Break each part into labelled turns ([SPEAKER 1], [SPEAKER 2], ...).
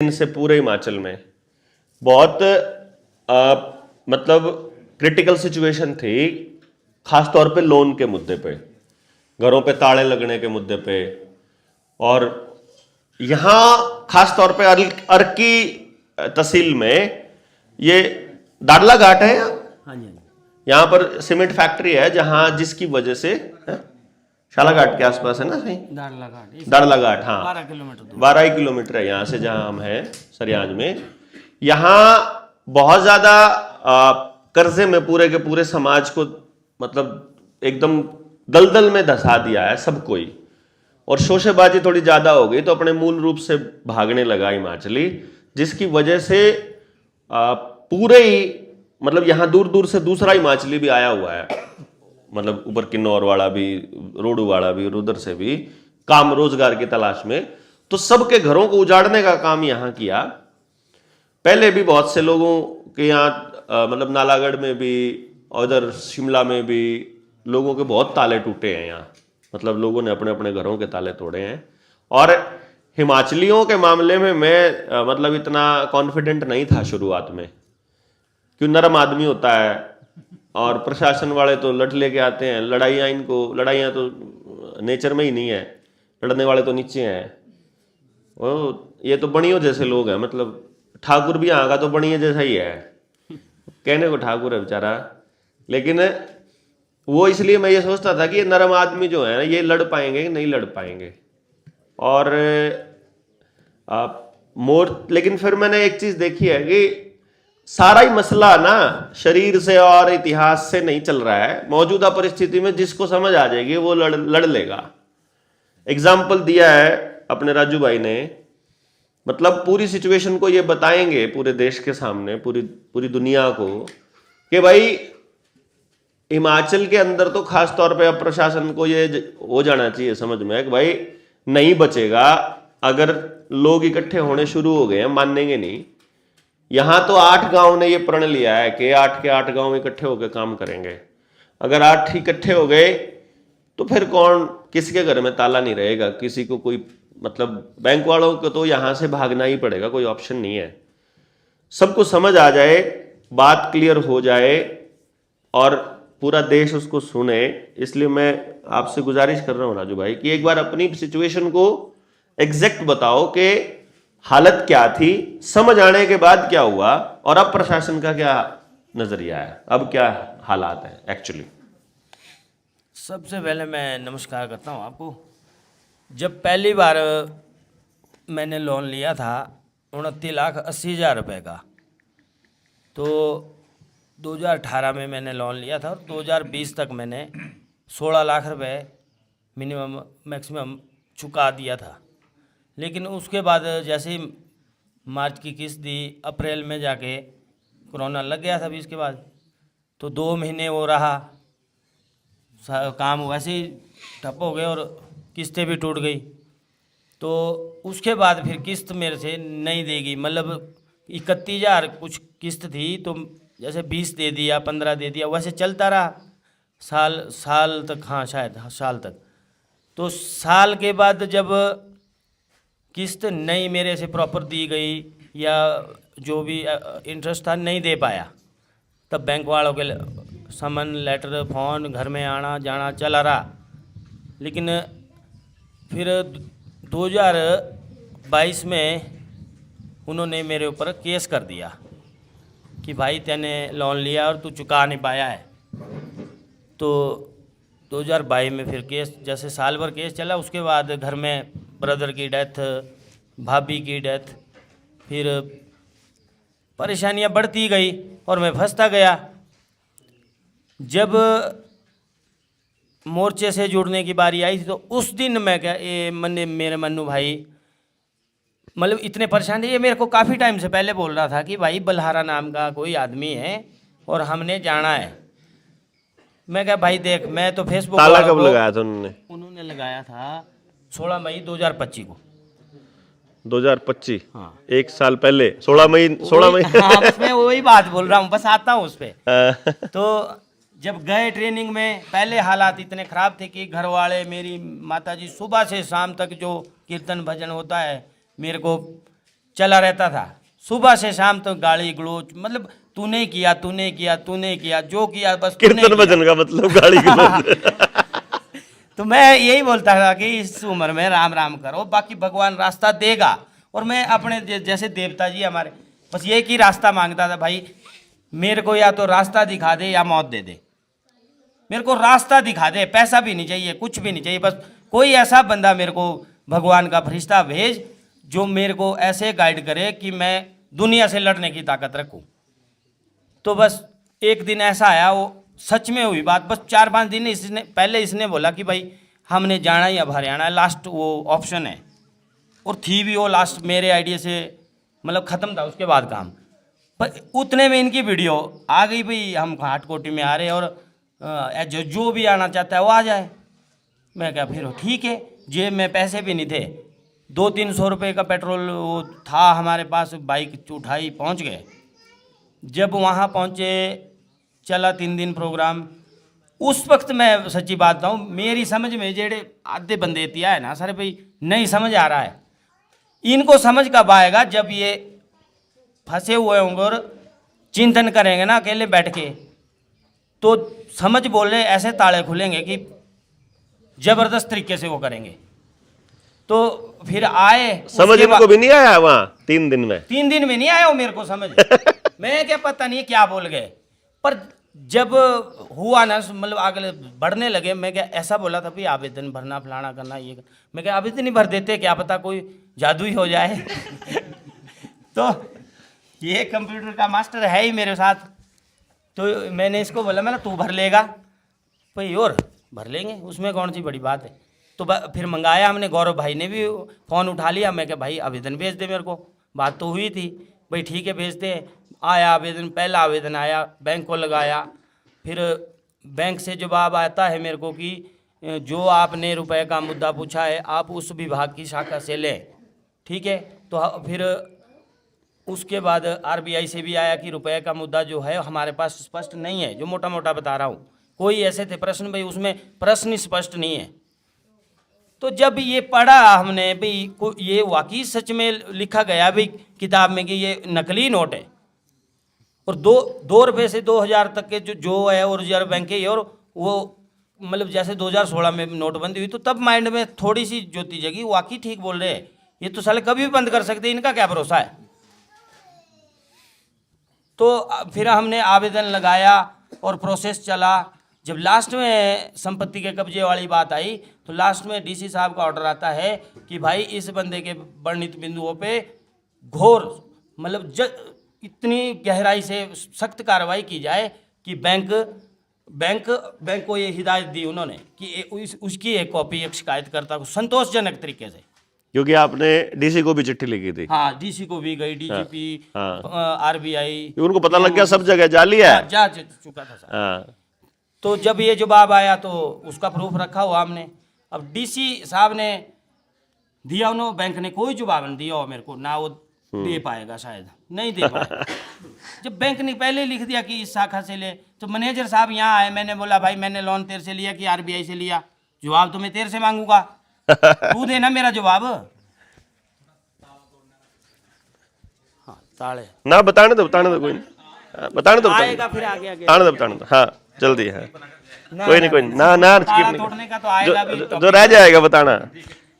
[SPEAKER 1] दिन से पूरे हिमाचल में बहुत मतलब क्रिटिकल सिचुएशन थी, खासतौर पे लोन के मुद्दे पे, घरों पे ताले लगने के मुद्दे पे। और यहाँ खासतौर पे अर्की तहसील में ये दाड़ला घाट है।
[SPEAKER 2] हाँ जी,
[SPEAKER 1] यहाँ पर सीमेंट फैक्ट्री है, जहां जिसकी वजह से शाला घाट के आसपास है ना, सही दाड़ला घाट, हाँ
[SPEAKER 2] 12 किलोमीटर दूर,
[SPEAKER 1] 12 किलोमीटर है यहाँ से, जहां हम हैं सरियाज में। यहाँ बहुत ज्यादा कर्जे में पूरे के पूरे समाज को मतलब एकदम दलदल में धंसा दिया है सब कोई, और शोशेबाजी थोड़ी ज्यादा हो गई तो अपने मूल रूप से भागने लगा हिमाचली, जिसकी वजह से पूरे ही मतलब यहाँ दूर दूर से दूसरा हिमाचली भी आया हुआ है, मतलब ऊपर किन्नौर वाला भी, रोडू वाला भी, और उधर से भी काम रोजगार की तलाश में। तो सबके घरों को उजाड़ने का काम यहाँ किया। पहले भी बहुत से लोगों के यहाँ मतलब नालागढ़ में भी, उधर शिमला में भी लोगों के बहुत ताले टूटे हैं यहाँ, मतलब लोगों ने अपने अपने घरों के ताले तोड़े हैं। और हिमाचलियों के मामले में मैं मतलब इतना कॉन्फिडेंट नहीं था शुरुआत में, क्यों नरम आदमी होता है और प्रशासन वाले तो लठ लेके आते हैं। लड़ाइयाँ तो नेचर में ही नहीं है, लड़ने वाले तो नीचे हैं। वो ये तो बनियों जैसे लोग हैं, मतलब ठाकुर भी यहाँ का तो बनिए जैसा ही है, कहने को ठाकुर है बेचारा, लेकिन वो इसलिए मैं ये सोचता था कि ये नरम आदमी जो है ना, ये लड़ पाएंगे कि नहीं लड़ पाएंगे। और लेकिन फिर मैंने एक चीज देखी है कि सारा ही मसला ना शरीर से और इतिहास से नहीं चल रहा है। मौजूदा परिस्थिति में जिसको समझ आ जाएगी वो लड़ लेगा। एग्जाम्पल दिया है अपने राजू भाई ने, मतलब पूरी सिचुएशन को ये बताएंगे पूरे देश के सामने, पूरी दुनिया को, कि भाई हिमाचल के अंदर तो खास तौर पे अब प्रशासन को ये हो जाना चाहिए समझ में कि भाई नहीं बचेगा। अगर लोग इकट्ठे होने शुरू हो गए हैं, मानेंगे नहीं। यहां तो 8 गांव ने ये प्रण लिया है कि 8 के 8 गांव इकट्ठे होकर काम करेंगे। अगर 8 इकट्ठे हो गए तो फिर कौन, किसके घर में ताला नहीं रहेगा, किसी को कोई मतलब बैंक वालों को तो यहां से भागना ही पड़ेगा, कोई ऑप्शन नहीं है। सबको समझ आ जाए, बात क्लियर हो जाए और पूरा देश उसको सुने। इसलिए मैं आपसे गुजारिश कर रहा हूं राजू भाई कि एक बार अपनी सिचुएशन को एग्जैक्ट बताओ कि हालत क्या थी, समझ आने के बाद क्या हुआ, और अब प्रशासन का क्या नजरिया है, अब क्या हालात है एक्चुअली।
[SPEAKER 2] सबसे पहले मैं नमस्कार करता हूँ आपको। जब पहली बार मैंने लोन लिया था 29,80,000 रुपये का, तो 2018 में मैंने लोन लिया था और 2020 तक मैंने 16 लाख रुपए मिनिमम मैक्सिमम चुका दिया था। लेकिन उसके बाद जैसे ही मार्च की किस्त दी, अप्रैल में जाके कोरोना लग गया था 20 के बाद, तो 2 महीने वो रहा, काम वैसे ही ठप हो गए और किस्तें भी टूट गई। तो उसके बाद फिर किस्त मेरे से नहीं देगी, मतलब 31,000 कुछ किस्त थी, तो जैसे 20 दे दिया, 15 दे दिया, वैसे चलता रहा साल तक, हाँ शायद साल तक। तो साल के बाद जब किस्त नहीं मेरे से प्रॉपर दी गई या जो भी इंटरेस्ट था नहीं दे पाया, तब बैंक वालों के समन, लेटर, फ़ोन, घर में आना जाना चला रहा। लेकिन फिर 2022 में उन्होंने मेरे ऊपर केस कर दिया कि भाई तैने लोन लिया और तू चुका नहीं पाया है। तो 2022 में फिर केस, जैसे साल भर केस चला, उसके बाद घर में ब्रदर की डेथ, भाभी की डेथ, फिर परेशानियां बढ़ती गई और मैं फंसता गया। जब मोर्चे से जुड़ने की बारी आई थी तो उस दिन मैं क्या मेरे मन्नू भाई मतलब इतने परेशान थे। ये मेरे को काफ़ी टाइम से पहले बोल रहा था कि भाई बल्हारा नाम का कोई आदमी है और हमने जाना है। मैं क्या भाई देख, मैं तो फेसबुक
[SPEAKER 1] ताला कब लगाया था उन्होंने
[SPEAKER 2] लगाया था 16 मई 2025 को।
[SPEAKER 1] 2025,
[SPEAKER 2] हाँ,
[SPEAKER 1] एक साल पहले 16 मई।
[SPEAKER 2] हाँ, मैं वही बात बोल रहा हूँ, बस आता हूँ उस पर। तो जब गए ट्रेनिंग में, पहले हालात इतने ख़राब थे कि घर वाले, मेरी माताजी सुबह से शाम तक जो कीर्तन भजन होता है मेरे को चला रहता था, सुबह से शाम तो गाली गलोच, मतलब तूने किया, तूने किया, तूने किया, जो किया बस तूने
[SPEAKER 1] कीर्तन
[SPEAKER 2] किया।
[SPEAKER 1] भजन का मतलब गाली गलौज।
[SPEAKER 2] तो मैं यही बोलता था कि इस उम्र में राम राम करो, बाकी भगवान रास्ता देगा। और मैं अपने जैसे देवता जी हमारे, बस ये की रास्ता मांगता था, भाई मेरे को या तो रास्ता दिखा दे या मौत दे दे, मेरे को रास्ता दिखा दे, पैसा भी नहीं चाहिए, कुछ भी नहीं चाहिए, बस कोई ऐसा बंदा मेरे को भगवान का फरिश्ता भेज जो मेरे को ऐसे गाइड करे कि मैं दुनिया से लड़ने की ताकत रखूं। तो बस एक दिन ऐसा आया, वो सच में हुई बात, बस 4-5 दिन पहले इसने बोला कि भाई हमने जाना ही अब हरियाणा, लास्ट वो ऑप्शन है, और थी भी वो लास्ट मेरे आइडिया से, मतलब ख़त्म था उसके बाद काम। पर उतने में इनकी वीडियो आ गई, भाई हम घाटकोटी में आ रहे हैं और जो भी आना चाहता है वो आ जाए। मैं क्या फिर ठीक है, जेब में पैसे भी नहीं थे, 200-300 रुपये का पेट्रोल वो था हमारे पास, बाइक उठाई पहुंच गए। जब वहाँ पहुँचे, चला 3 दिन प्रोग्राम। उस वक्त मैं सच्ची बात बताऊँ, मेरी समझ में जेड़े आधे बंदे तिया है ना सारे, भाई नहीं समझ आ रहा है, इनको समझ कब आएगा जब ये फंसे हुए होंगे और चिंतन करेंगे ना अकेले बैठ के, तो समझ बोले ऐसे ताले खुलेंगे कि जबरदस्त तरीके से वो करेंगे। तो फिर आए,
[SPEAKER 1] समझ इनको भी नहीं आया वहाँ 3 दिन में।
[SPEAKER 2] 3 दिन में नहीं आया वो मेरे को समझ। मैं क्या पता नहीं क्या बोल गए, पर जब हुआ ना, मतलब आगे बढ़ने लगे, मैं क्या ऐसा बोला था, भाई आवेदन भरना, फलाना करना, ये मैं क्या आवेदन नहीं भर देते, क्या पता कोई जादू ही हो जाए। तो ये कंप्यूटर का मास्टर है ही मेरे साथ, तो मैंने इसको बोला, मैं तू भर लेगा भाई, और भर लेंगे, उसमें कौन सी बड़ी बात है। तो फिर मंगाया हमने, गौरव भाई ने भी फ़ोन उठा लिया, मैं क्या भाई आवेदन भेज दे मेरे को, बात तो हुई थी, भाई ठीक है भेजते हैं। आया आवेदन, पहला आवेदन आया, बैंक को लगाया, फिर बैंक से जवाब आता है मेरे को कि जो आपने रुपए का मुद्दा पूछा है आप उस विभाग की शाखा से लें, ठीक है। तो फिर उसके बाद आरबीआई से भी आया कि रुपए का मुद्दा जो है हमारे पास स्पष्ट नहीं है, जो मोटा मोटा बता रहा हूँ, कोई ऐसे थे प्रश्न, भाई उसमें प्रश्न स्पष्ट नहीं है। तो जब ये पढ़ा हमने, भाई ये वाकई सच में लिखा गया भाई किताब में कि ये नकली नोट है, और 2 रुपये से 2000 तक के जो है वो रिजर्व बैंक के, और वो मतलब जैसे 2016 में नोटबंदी हुई, तो तब माइंड में थोड़ी सी ज्योति जगी, वाकई ठीक बोल रहे हैं, ये तो साले कभी भी बंद कर सकते हैं, इनका क्या भरोसा है। तो फिर हमने आवेदन लगाया और प्रोसेस चला। जब लास्ट में संपत्ति के कब्जे वाली बात आई, तो लास्ट में डीसी साहब का ऑर्डर आता है कि भाई इस बंदे के वर्णित बिंदुओं पे घोर, मतलब इतनी गहराई से सख्त कार्रवाई की जाए कि बैंक को ये हिदायत दी उन्होंने कि उसकी एक कॉपी एक शिकायतकर्ता को संतोषजनक तरीके से,
[SPEAKER 1] क्योंकि आपने डीसी को भी चिट्ठी लिखी थी।
[SPEAKER 2] हाँ, डीसी को भी गई, डीजीपी, आरबीआई,
[SPEAKER 1] उनको पता लग गया सब जगह जाली है,
[SPEAKER 2] जा चुका था सर।
[SPEAKER 1] हाँ।
[SPEAKER 2] तो जब ये जवाब आया तो उसका प्रूफ रखा हुआ हमने। अब डीसी साहब ने दिया, उन्होंने बैंक ने कोई जवाब नहीं दिया हो मेरे को, ना वो दे पाएगा, शायद नहीं दे पाएगा। जब बैंक ने पहले लिख दिया कि इस शाखा से ले, तो मैनेजर साहब यहाँ आए, मैंने बोला भाई मैंने लोन तेरे से लिया कि आरबीआई से लिया, जवाब तो मैं तेरे से मांगूंगा, तू देना मेरा जवाब। हाँ, ताले
[SPEAKER 1] ना बताने दो कोई नहीं, बताने दो
[SPEAKER 2] आएगा फिर आगे आगे,
[SPEAKER 1] बताने दो, हाँ जल्दी है, कोई नहीं ना
[SPEAKER 2] ताला तोड़ने का तो आएगा भी,
[SPEAKER 1] जो रह जाएगा बताना।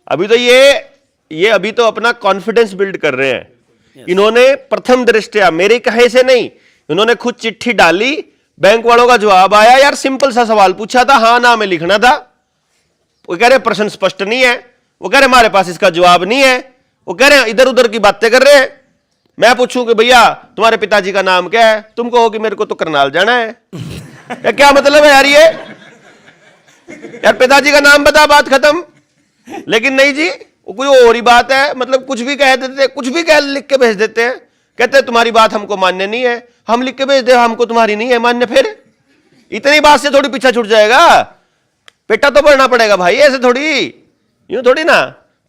[SPEAKER 1] अभी तो ये अभी तो अपना कॉन्फिडेंस बिल्ड कर रहे हैं। इन्होंने प्रथम दृष्टया, मेरे कहे से नहीं, इन्होंने खुद चिट्ठी डाली, बैंक वालों का जवाब आया, यार सिंपल सा सवाल पूछा था, हाँ ना में लिखना था, वो कह रहे प्रश्न स्पष्ट नहीं है, वो कह रहे हमारे पास इसका जवाब नहीं है, वो कह रहे इधर उधर की बातें कर रहे हैं। मैं पूछूं कि भैया तुम्हारे पिताजी का नाम क्या है, तुम कहो कि मेरे को तो करनाल जाना है। या क्या मतलब है यार ये, यार पिताजी का नाम बता, बात खत्म। लेकिन नहीं जी, वो कोई और ही बात है, मतलब कुछ भी कह देते, कुछ भी कह लिख के भेज देते हैं, कहते हैं तुम्हारी बात हमको मान्य नहीं है, हम लिख के भेज दे हमको तुम्हारी नहीं है मान्य, फिर इतनी बात से थोड़ी पीछा छूट जाएगा, पेटा तो बढ़ना पड़ेगा भाई, ऐसे थोड़ी, यूं थोड़ी ना।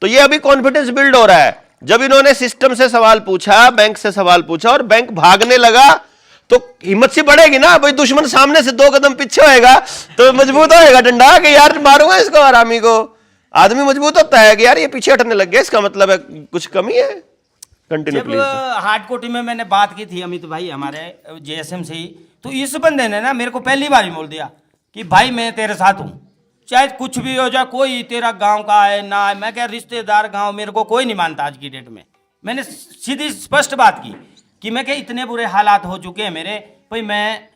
[SPEAKER 1] तो ये अभी कॉन्फिडेंस बिल्ड हो रहा है। जब इन्होंने सिस्टम से सवाल पूछा, बैंक से सवाल पूछा और बैंक भागने लगा, तो हिम्मत सी बढ़ेगी ना भाई, दुश्मन सामने से 2 कदम पीछे होएगा तो मजबूत होएगा डंडा कि यार मारूंगा इसको, आरामी को। आदमी मजबूत होता है कि यार ये पीछे हटने लग गया, इसका मतलब है कुछ कमी है। कंटिन्यू
[SPEAKER 2] जब
[SPEAKER 1] प्लीज।
[SPEAKER 2] हाटकोटी में मैंने बात की थी अमित भाई हमारे जेएसएम से ही, तो इस बंदे ने ना मेरे को पहली बार ही बोल दिया कि भाई मैं तेरे साथ हूँ, चाहे कुछ भी हो जाए, कोई तेरा गांव का है ना है। मैं क्या रिश्तेदार गांव मेरे को कोई नहीं मानता आज की डेट में। मैंने सीधी स्पष्ट बात की कि मैं क्या इतने बुरे हालात हो चुके हैं मेरे, भाई मैं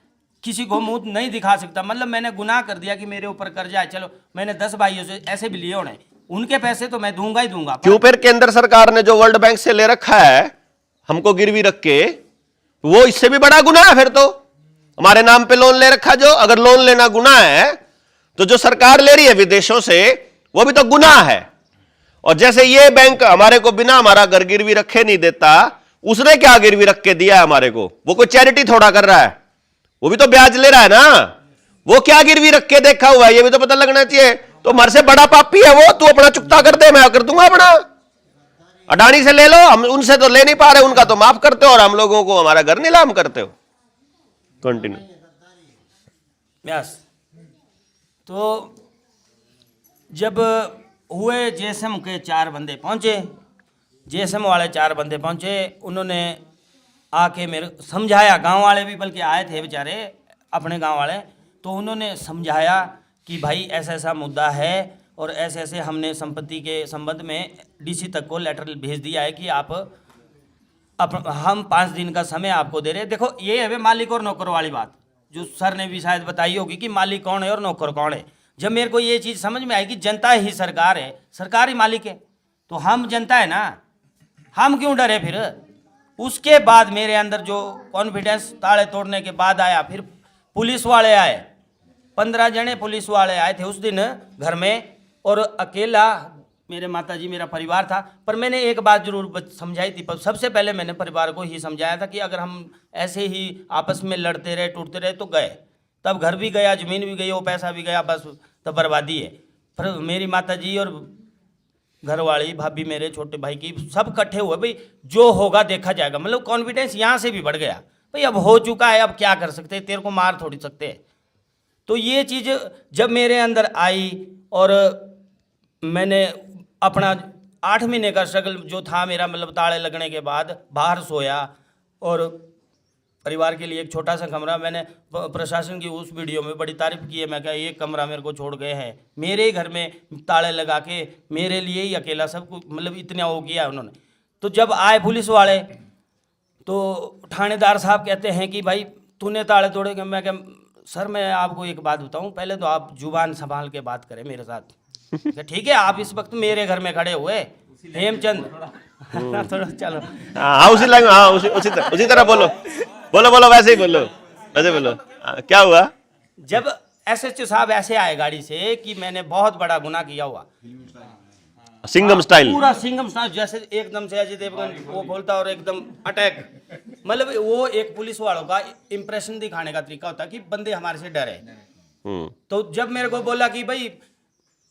[SPEAKER 2] किसी को मुंह नहीं दिखा सकता। मतलब मैंने गुनाह कर दिया कि मेरे ऊपर कर्जा है, चलो मैंने 10 भाइयों से ऐसे भी लिए होने, उनके पैसे तो मैं दूंगा ही दूंगा।
[SPEAKER 1] क्यों फिर केंद्र सरकार ने जो वर्ल्ड बैंक से ले रखा है हमको गिरवी रख के, वो इससे भी बड़ा गुनाह है फिर तो। हमारे नाम पे लोन ले रखा, जो अगर लोन लेना गुनाह है तो जो सरकार ले रही है विदेशों से वो भी तो गुनाह है। और जैसे ये बैंक हमारे को बिना हमारा घर गिरवी रखे नहीं देता, उसने क्या गिरवी रख के दिया है हमारे को? वो कोई चैरिटी थोड़ा कर रहा है, वो भी तो ब्याज ले रहा है ना। वो क्या गिरवी रख के देखा हुआ है ये भी तो पता लगना चाहिए। तो हमारे से बड़ा पापी है वो, तू अपना चुकता कर दे, मैं कर दूंगा अपना। अडानी से ले लो, हम उनसे तो ले नहीं पा रहे, उनका तो माफ करते हो और हम लोगों को हमारा घर नीलाम करते हो। कंटिन्यू।
[SPEAKER 2] यस। तो जब हुए जेएसएम के 4 बंदे पहुंचे, जेएसएम वाले 4 बंदे पहुंचे, उन्होंने आके मेरे समझाया, गांव वाले भी बल्कि आए थे बेचारे अपने गांव वाले, तो उन्होंने समझाया कि भाई ऐसा ऐसा मुद्दा है और ऐसे ऐसे हमने संपत्ति के संबंध में डीसी तक को लेटर भेज दिया है कि आप हम 5 दिन का समय आपको दे रहे हैं। देखो ये है मालिक और नौकर वाली बात, जो सर ने भी शायद बताई होगी कि मालिक कौन है और नौकर कौन है। जब मेरे को ये चीज़ समझ में आई कि जनता ही सरकार है, सरकार ही मालिक है, तो हम जनता है ना, हम क्यों डरे फिर। उसके बाद मेरे अंदर जो कॉन्फिडेंस ताले तोड़ने के बाद आया, फिर पुलिस वाले आए, 15 जने पुलिस वाले आए थे उस दिन घर में, और अकेला मेरे माताजी मेरा परिवार था। पर मैंने एक बात जरूर समझाई थी, पर सबसे पहले मैंने परिवार को ही समझाया था कि अगर हम ऐसे ही आपस में लड़ते रहे टूटते रहे तो गए, तब घर भी गया, ज़मीन भी गई, वो पैसा भी गया, बस तो बर्बादी है। पर मेरी माताजी और घरवाली भाभी मेरे छोटे भाई की सब इकट्ठे हुए, भाई जो होगा देखा जाएगा। मतलब कॉन्फिडेंस यहाँ से भी बढ़ गया, भाई अब हो चुका है, अब क्या कर सकते हैं, तेरे को मार थोड़ी सकते हैं। तो ये चीज़ जब मेरे अंदर आई और मैंने अपना 8 महीने का स्ट्रगल जो था मेरा, मतलब ताले लगने के बाद बाहर सोया, और परिवार के लिए एक छोटा सा कमरा, मैंने प्रशासन की उस वीडियो में बड़ी तारीफ की है। मैं क्या एक कमरा मेरे को छोड़ गए हैं, मेरे ही घर में ताले लगा के मेरे लिए ही अकेला सब कुछ, मतलब इतना हो गया उन्होंने। तो जब आए पुलिस वाले तो थानेदार साहब कहते हैं कि भाई तूने ताले तोड़े। मैं क्या सर मैं आपको एक बात बताऊं, पहले तो आप जुबान संभाल के बात करें मेरे साथ। ठीक है, आप इस वक्त मेरे घर में खड़े हुए हेमचंद थोड़ा चलो
[SPEAKER 1] हाँ उसी लाइन, हाँ उसी तरह बोलो बोलो बोलो, वैसे ही बोलो, वैसे बोलो। क्या हुआ?
[SPEAKER 2] जब एसएचओ साहब ऐसे आए गाड़ी से कि मैंने बहुत बड़ा गुनाह किया हुआ,
[SPEAKER 1] सिंघम स्टाइल,
[SPEAKER 2] पूरा सिंघम स्टाइल, जैसे एकदम से अजय देवगन वो बोलता और एकदम अटैक, मतलब वो एक पुलिस वालों का इंप्रेशन दिखाने का तरीका होता है कि बंदे हमारे से डरे। तो जब मेरे को बोला कि भाई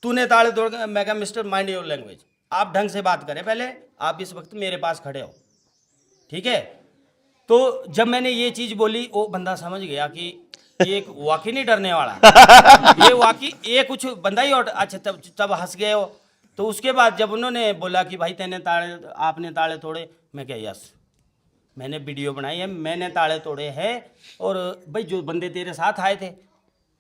[SPEAKER 2] तूने ताले तोड़, मैं कहा मिस्टर माइंड योर लैंग्वेज, आप ढंग से बात करें पहले, आप इस वक्त मेरे पास खड़े हो, ठीक है। तो जब मैंने ये चीज बोली, वो बंदा समझ गया कि ये एक वाकई नहीं डरने वाला, ये वाकई ये कुछ बंदा ही। और अच्छा तब हंस गए हो। तो उसके बाद जब उन्होंने बोला कि भाई तेने ताले, आपने ताले तोड़े, मैं क्या यस, मैंने वीडियो बनाई है, मैंने ताले तोड़े हैं। और भाई जो बंदे तेरे साथ आए थे,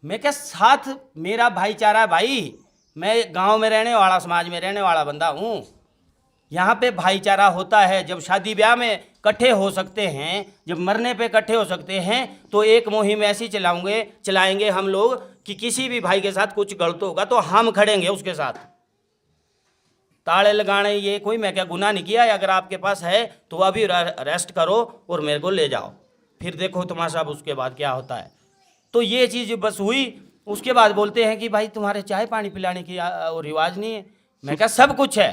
[SPEAKER 2] मैं क्या साथ मेरा भाईचारा, भाई मैं गांव में रहने वाला, समाज में रहने वाला बंदा हूँ, यहाँ पे भाईचारा होता है। जब शादी ब्याह में इकट्ठे हो सकते हैं, जब मरने पे इकट्ठे हो सकते हैं, तो एक मुहिम ऐसी चलाएंगे हम लोग कि किसी भी भाई के साथ कुछ गलत होगा तो हम खड़ेंगे उसके साथ। ताले लगाने ये कोई मैं क्या गुनाह नहीं किया है, अगर आपके पास है तो अभी अरेस्ट करो और मेरे को ले जाओ, फिर देखो तमाशा उसके बाद क्या होता है। तो ये चीज़ बस हुई। उसके बाद बोलते हैं कि भाई तुम्हारे चाय पानी पिलाने की रिवाज नहीं है। मैं क्या सब कुछ है,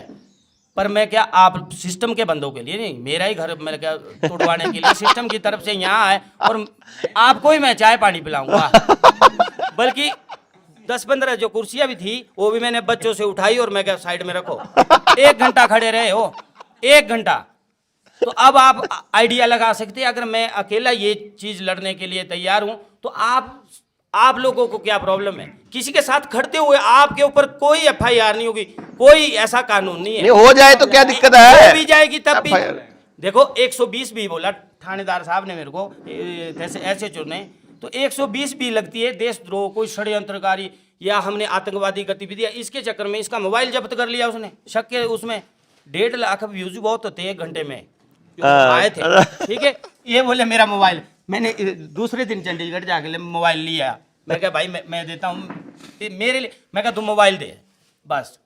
[SPEAKER 2] पर मैं क्या आप सिस्टम के बंदों के लिए नहीं, मेरा ही घर मैं क्या तोड़वाने के लिए सिस्टम की तरफ से यहाँ आए और आपको ही मैं चाय पानी पिलाऊंगा। बल्कि 10-15 जो कुर्सियां भी थी वो भी मैंने बच्चों से उठाई और मैं क्या साइड में रखो। 1 घंटा खड़े रहे हो, 1 घंटा। तो अब आप आइडिया लगा सकते हैं, अगर मैं अकेला ये चीज लड़ने के लिए तैयार हूं तो आप लोगों को क्या प्रॉब्लम है। किसी के साथ खड़ते हुए आपके ऊपर कोई एफआईआर नहीं होगी, कोई ऐसा कानून नहीं है।
[SPEAKER 1] नहीं हो जाए तो क्या दिक्कत है,
[SPEAKER 2] हो भी जाएगी तब भी देखो 120 भी बोला थानेदार साहब ने मेरे को, जैसे ऐसे चुने तो 120 भी लगती है देशद्रोह, कोई षड्यंत्रकारी या हमने आतंकवादी गतिविधियां, इसके चक्कर में इसका मोबाइल जब्त कर लिया उसने। शक के उसमें 1.5 लाख व्यूज बहुत होते हैं 1 घंटे में आए थे, ठीक है। ये बोले मेरा मोबाइल, मैंने दूसरे दिन चंडीगढ़ जाके मोबाइल लिया। मैं कहा भाई मैं देता हूँ मेरे लिए, मैं कहा तुम मोबाइल दे। बस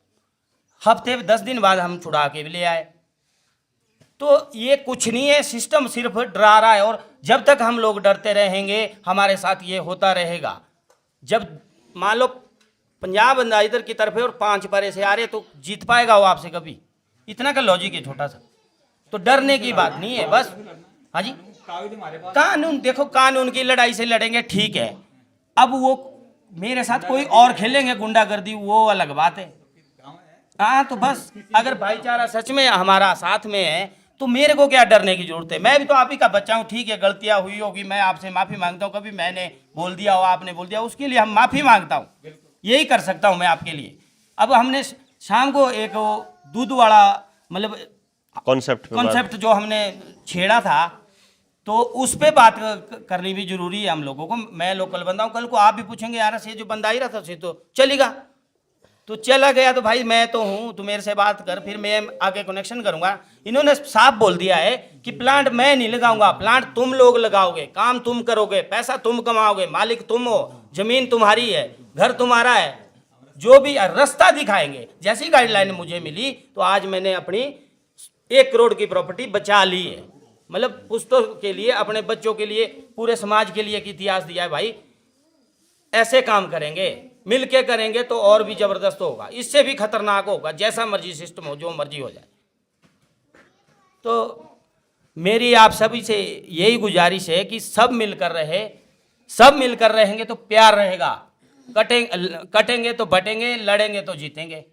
[SPEAKER 2] हफ्ते 10 दिन बाद हम छुड़ा के भी ले आए। तो ये कुछ नहीं है, सिस्टम सिर्फ डरा रहा है, और जब तक हम लोग डरते रहेंगे हमारे साथ ये होता रहेगा। जब मान लो 50 बंदा इधर की तरफ है और 5 पारे से आ रहे, तो जीत पाएगा वो आपसे कभी? इतना का लॉजिक है छोटा सा, तो डरने की बात नहीं है बस। हाँ जी, कानून देखो, कानून की लड़ाई से लड़ेंगे ठीक है। अब वो मेरे साथ कोई और खेलेंगे गुंडागर्दी, वो अलग बात है। हाँ तो बस अगर भाईचारा सच में हमारा साथ में है तो मेरे को क्या डरने की जरूरत है? मैं भी तो आप ही का बच्चा हूँ, ठीक है गलतियां हुई होगी, मैं आपसे माफी मांगता हूँ। कभी मैंने बोल दिया हो, आपने बोल दिया, उसके लिए हम माफी मांगता हूँ, यही कर सकता हूँ मैं आपके लिए। अब हमने शाम को एक दूध वाला मतलब कॉन्सेप्ट जो हमने छेड़ा था, तो उस पे बात करनी भी जरूरी है हम लोगों को। मैं लोकल बंदा हूँ, कल को आप भी पूछेंगे यार से जो बंदा ही रहा था से तो चलेगा, तो चला गया तो भाई मैं तो हूँ, तू मेरे से बात कर, फिर मैं आगे कनेक्शन करूंगा। इन्होंने साफ बोल दिया है कि प्लांट मैं नहीं लगाऊंगा, प्लांट तुम लोग लगाओगे, काम तुम करोगे, पैसा तुम कमाओगे, मालिक तुम हो, जमीन तुम्हारी है, घर तुम्हारा है, जो भी रास्ता दिखाएंगे। जैसी गाइडलाइन मुझे मिली तो आज मैंने अपनी 1 करोड़ की प्रॉपर्टी बचा ली है। मतलब पुश्तों के लिए, अपने बच्चों के लिए, पूरे समाज के लिए एक इतिहास दिया है। भाई ऐसे काम करेंगे, मिलके करेंगे तो और भी जबरदस्त होगा, इससे भी खतरनाक होगा। जैसा मर्जी सिस्टम हो, जो मर्जी हो जाए। तो मेरी आप सभी से यही गुजारिश है कि सब मिलकर रहे, सब मिलकर रहेंगे तो प्यार रहेगा। कटेंगे तो बटेंगे, लड़ेंगे तो जीतेंगे।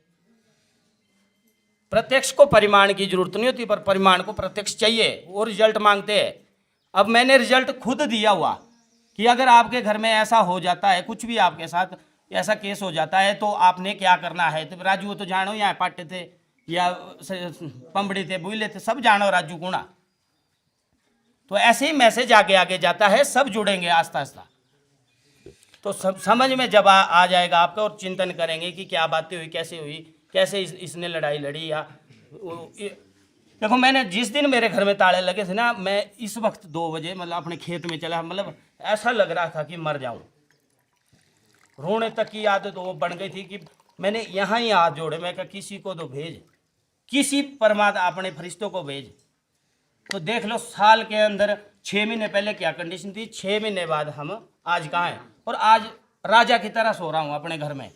[SPEAKER 2] प्रत्यक्ष को परिमाण की जरूरत नहीं होती, पर परिमाण को प्रत्यक्ष चाहिए, वो रिजल्ट मांगते हैं। अब मैंने रिजल्ट खुद दिया हुआ कि अगर आपके घर में ऐसा हो जाता है, कुछ भी आपके साथ ऐसा केस हो जाता है, तो आपने क्या करना है। तो राजू वो तो जानो, यहाँ पाटे थे या पंबड़ी थे, बुले थे, सब जानो राजू गुणा। तो ऐसे ही मैसेज आगे आगे जाता है, सब जुड़ेंगे आस्ता आस्ता, तो सब समझ में जब आ जाएगा आपका, और चिंतन करेंगे कि क्या बातें हुई, कैसे हुई, कैसे इसने लड़ाई लड़ी। या देखो मैंने जिस दिन मेरे घर में ताले लगे थे ना, मैं इस वक्त 2 बजे मतलब अपने खेत में चला, मतलब ऐसा लग रहा था कि मर जाऊं। रोने तक की आदत वो बन गई थी कि मैंने यहाँ ही हाथ जोड़े, मैं कहा किसी को तो भेज, किसी परमात्मा अपने फरिश्तों को भेज। तो देख लो साल के अंदर 6 महीने पहले क्या कंडीशन थी, 6 महीने बाद हम आज कहाँ हैं, और आज राजा की तरह सो रहा हूँ अपने घर में।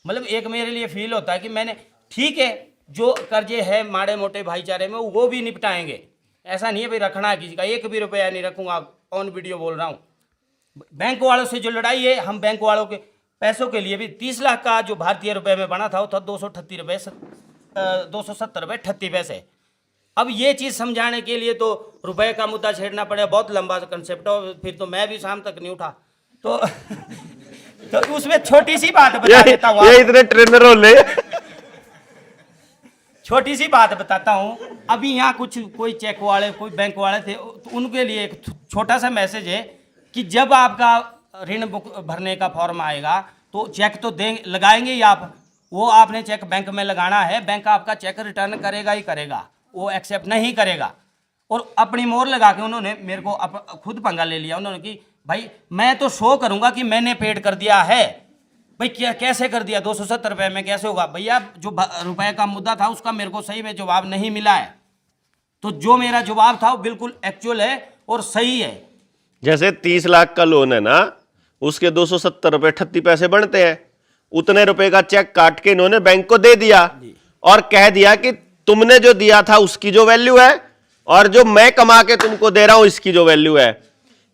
[SPEAKER 2] मतलब एक मेरे लिए फील होता है कि मैंने, ठीक है जो कर्जे है माड़े मोटे भाईचारे में वो भी निपटाएंगे, ऐसा नहीं है भाई रखना है किसी का, 1 भी रुपया नहीं रखूंगा, ऑन वीडियो बोल रहा हूँ। बैंक वालों से जो लड़ाई है, हम बैंक वालों के पैसों के लिए भी 30 लाख का जो भारतीय रुपए में बना था वो था 238 रुपये 270 रुपये 38 पैसे। अब ये चीज़ समझाने के लिए तो रुपए का मुद्दा छेड़ना पड़ेगा, बहुत लंबा कंसेप्ट हो, फिर तो मैं भी शाम तक नहीं उठा। तो तो उसमें छोटी सी बात बता देता हूँ,
[SPEAKER 1] ये इतने ट्रेनर हो ले,
[SPEAKER 2] छोटी सी बात बताता हूँ। अभी यहाँ कुछ कोई चेक वाले, कोई बैंक वाले थे, तो उनके लिए एक छोटा सा मैसेज है कि जब आपका ऋण भरने का फॉर्म आएगा तो चेक तो देंगे, लगाएंगे ही आप, वो आपने चेक बैंक में लगाना है, बैंक आपका चेक रिटर्न करेगा ही करेगा, वो एक्सेप्ट नहीं करेगा। और अपनी मोहर लगा के उन्होंने मेरे को खुद पंगा ले लिया। उन्होंने कि भाई मैं तो शो करूंगा कि मैंने पेड कर दिया है। भाई क्या कैसे कर दिया, 270 रुपये में कैसे होगा? भैया जो रुपए का मुद्दा था उसका मेरे को सही में जवाब नहीं मिला है, तो जो मेरा जवाब था वो बिल्कुल एक्चुअल है और सही है।
[SPEAKER 1] जैसे 30 लाख का लोन है ना, उसके 270 रुपये 38 पैसे बनते हैं, उतने रुपए का चेक काट के इन्होंने बैंक को दे दिया और कह दिया कि तुमने जो दिया था उसकी जो वैल्यू है और जो मैं कमा के तुमको दे रहा हूं इसकी जो वैल्यू है,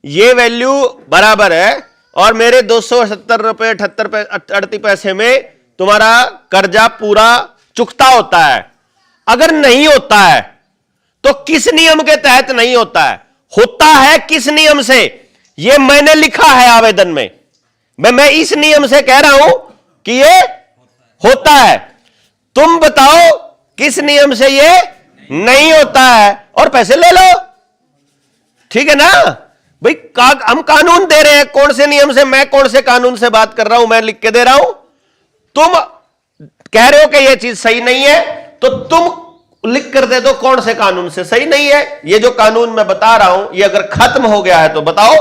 [SPEAKER 1] ये वैल्यू बराबर है, और मेरे 270 रुपये 38 पैसे में तुम्हारा कर्जा पूरा चुकता होता है। अगर नहीं होता है तो किस नियम के तहत नहीं होता है, होता है किस नियम से, ये मैंने लिखा है आवेदन में। मैं इस नियम से कह रहा हूं कि ये होता है, तुम बताओ किस नियम से ये नहीं होता है और पैसे ले लो, ठीक है ना भाई। हम कानून दे रहे हैं, कौन से नियम से, मैं कौन से कानून से बात कर रहा हूं, मैं लिख के दे रहा हूं। तुम कह रहे हो कि यह चीज सही नहीं है, तो तुम लिख कर दे दो कौन से कानून से सही नहीं है। ये जो कानून मैं बता रहा हूं, ये अगर खत्म हो गया है तो बताओ,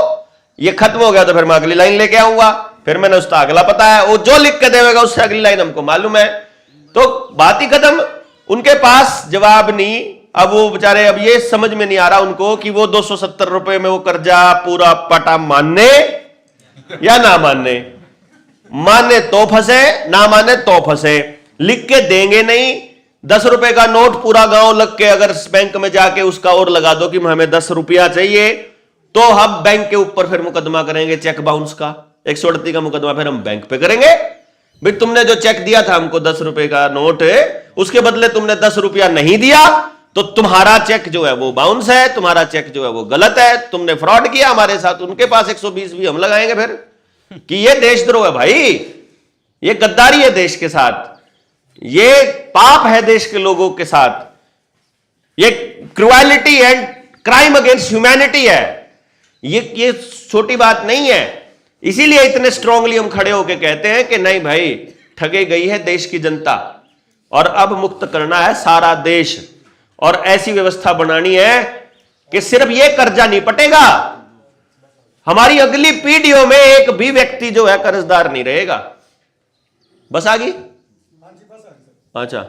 [SPEAKER 1] ये खत्म हो गया तो फिर मैं अगली लाइन लेके आऊंगा, फिर मैंने उसका अगला पता है, वो जो लिख के देगा उससे अगली लाइन हमको मालूम है, तो बात ही खत्म। उनके पास जवाब नहीं। अब वो बेचारे, अब ये समझ में नहीं आ रहा उनको कि वो 270 रुपए में वो कर्जा पूरा पटा मानने या ना मानने। माने तो फंसे, ना माने तो फंसे। लिख के देंगे नहीं। 10 रुपए का नोट पूरा गांव लग के अगर बैंक में जाके उसका और लगा दो कि हमें 10 रुपया चाहिए, तो हम बैंक के ऊपर फिर मुकदमा करेंगे, चेक बाउंस का 138 का मुकदमा फिर हम बैंक पे करेंगे। भाई तुमने जो चेक दिया था हमको 10 रुपए का नोट है, उसके बदले तुमने 10 रुपया नहीं दिया, तो तुम्हारा चेक जो है वो बाउंस है, तुम्हारा चेक जो है वो गलत है, तुमने फ्रॉड किया हमारे साथ। उनके पास 120 भी हम लगाएंगे फिर कि ये देशद्रोह है भाई, ये गद्दारी है देश के साथ, ये पाप है देश के लोगों के साथ, ये cruelty and crime against humanity है। ये छोटी बात नहीं है। इसीलिए इतने स्ट्रांगली हम खड़े होकर कहते हैं कि नहीं भाई, ठगे गई है देश की जनता और अब मुक्त करना है सारा देश, और ऐसी व्यवस्था बनानी है कि सिर्फ ये कर्जा नहीं पटेगा, हमारी अगली पीढ़ियों में एक भी व्यक्ति जो है कर्जदार नहीं रहेगा। बस आ गई? अच्छा,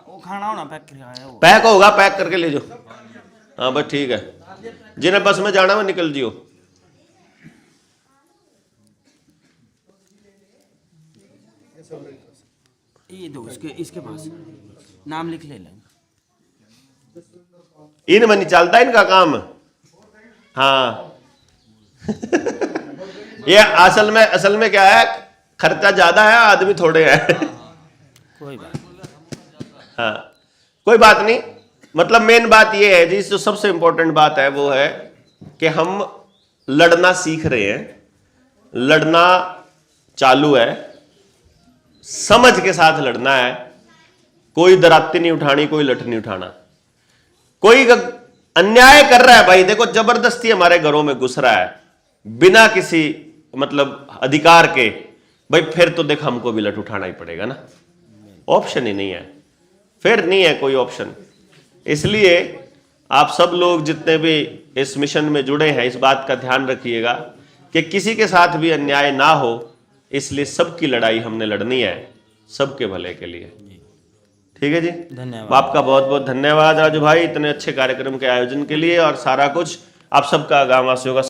[SPEAKER 2] वो खाना होना पैक किया है वो।
[SPEAKER 1] पैक होगा, पैक करके ले जाओ। हाँ बस ठीक है, जिन्हें बस में जाना है निकल जियो।
[SPEAKER 2] ये दो इसके पास नाम लिख ले।
[SPEAKER 1] इनमें नहीं चलता इनका काम। हाँ ये असल में क्या है, खर्चा ज्यादा है, आदमी थोड़े हैं।
[SPEAKER 2] कोई बात।
[SPEAKER 1] हाँ कोई बात नहीं। मतलब मेन बात ये है जी, जो सबसे इंपॉर्टेंट बात है वो है कि हम लड़ना सीख रहे हैं, लड़ना चालू है, समझ के साथ लड़ना है। कोई दराती नहीं उठानी, कोई लठ नहीं उठाना। कोई अन्याय कर रहा है भाई, देखो जबरदस्ती हमारे घरों में घुस रहा है बिना किसी मतलब अधिकार के, भाई फिर तो देख हमको भी लठ उठाना ही पड़ेगा ना, ऑप्शन ही नहीं है, फिर नहीं है कोई ऑप्शन। इसलिए आप सब लोग जितने भी इस मिशन में जुड़े हैं, इस बात का ध्यान रखिएगा कि किसी के साथ भी अन्याय ना हो। इसलिए सबकी लड़ाई हमने लड़नी है, सबके भले के लिए। ठीक है जी,
[SPEAKER 2] धन्यवाद।
[SPEAKER 1] आपका बहुत बहुत धन्यवाद राजू भाई, इतने अच्छे कार्यक्रम के आयोजन के लिए और सारा कुछ आप सबका गांव वासियों का